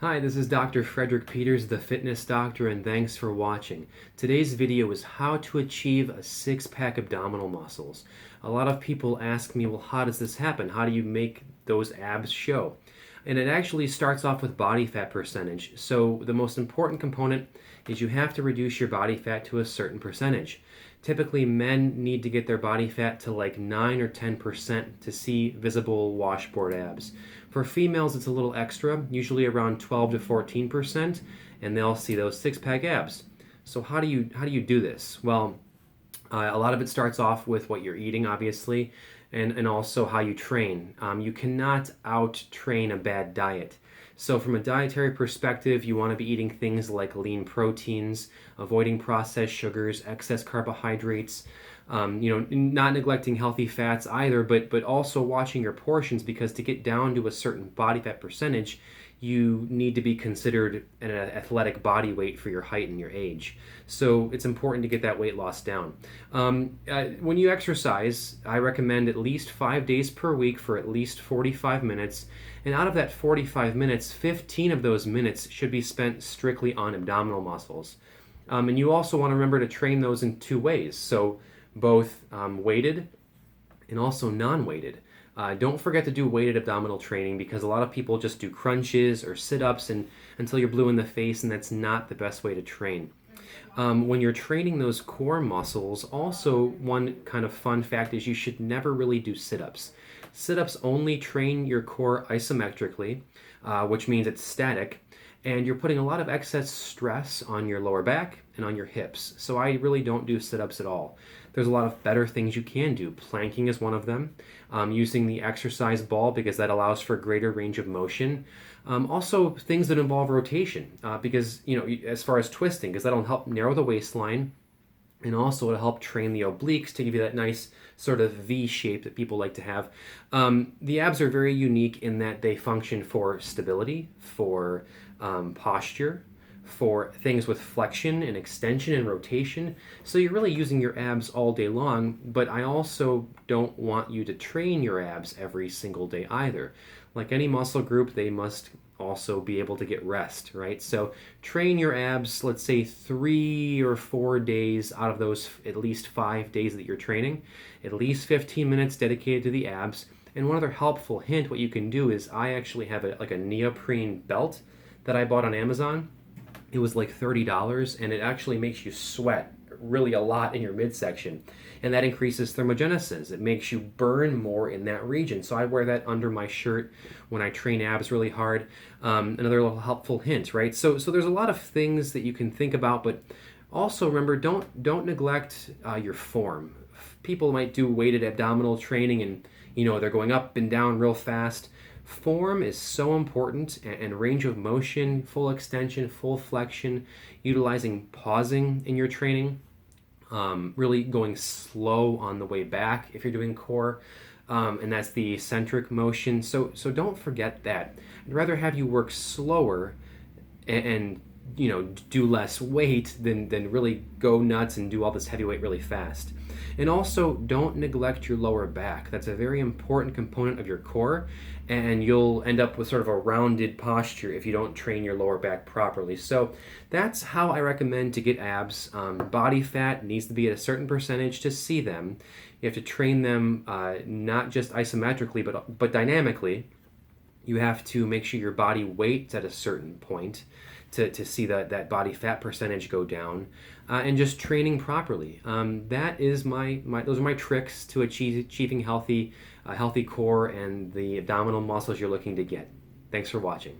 Hi, this is Dr. Fredrick Peters, the fitness doctor, and thanks for watching. Today's video is how to achieve a six-pack abdominal muscles. A lot of people ask me, well, how does this happen? How do you make those abs show? And it actually starts off with body fat percentage. So the most important component is you have to reduce your body fat to a certain percentage. Typically, men need to get their body fat to like 9 or 10% to see visible washboard abs. For females, it's a little extra, usually around 12 to 14%, and they'll see those six-pack abs. So how do you do this? Well, a lot of it starts off with what you're eating, obviously, and also how you train. You cannot out-train a bad diet. So from a dietary perspective, you want to be eating things like lean proteins, avoiding processed sugars, excess carbohydrates, not neglecting healthy fats either, but also watching your portions, because to get down to a certain body fat percentage, you need to be considered an athletic body weight for your height and your age. So it's important to get that weight loss down. When you exercise, I recommend at least 5 days per week for at least 45 minutes. And out of that 45 minutes, 15 of those minutes should be spent strictly on abdominal muscles. And you also want to remember to train those in two ways. So both weighted and also non-weighted. Don't forget to do weighted abdominal training, because a lot of people just do crunches or sit-ups until you're blue in the face, and that's not the best way to train. When you're training those core muscles, also one kind of fun fact is you should never really do sit-ups. Sit-ups only train your core isometrically, which means it's static, and you're putting a lot of excess stress on your lower back and on your hips. So I really don't do sit-ups at all. There's a lot of better things you can do. Planking is one of them. Using the exercise ball, because that allows for greater range of motion. Also things that involve rotation, because as far as twisting, because that'll help narrow the waistline, and also it'll help train the obliques to give you that nice sort of V shape that people like to have. The abs are very unique in that they function for stability, for posture, for things with flexion and extension and rotation. So you're really using your abs all day long, but I also don't want you to train your abs every single day either. Like any muscle group, they must also be able to get rest, right? So train your abs, let's say 3 or 4 days out of those at least 5 days that you're training, at least 15 minutes dedicated to the abs. And one other helpful hint, what you can do is I actually have a neoprene belt that I bought on Amazon. It was like $30, and it actually makes you sweat really a lot in your midsection, and that increases thermogenesis. It makes you burn more in that region. So I wear that under my shirt when I train abs really hard. Another little helpful hint, right? So there's a lot of things that you can think about, but also remember, don't neglect your form. People might do weighted abdominal training, and they're going up and down real fast. Form is so important, and range of motion, full extension, full flexion, utilizing pausing in your training, really going slow on the way back if you're doing core, and that's the eccentric motion. So don't forget that. I'd rather have you work slower and do less weight than really go nuts and do all this heavy weight really fast. And also, don't neglect your lower back. That's a very important component of your core, and you'll end up with sort of a rounded posture if you don't train your lower back properly. So that's how I recommend to get abs. Body fat needs to be at a certain percentage to see them. You have to train them not just isometrically, but dynamically. You have to make sure your body weight's at a certain point to see that body fat percentage go down, and just training properly. That is those are my tricks to achieving healthy core and the abdominal muscles you're looking to get. Thanks for watching.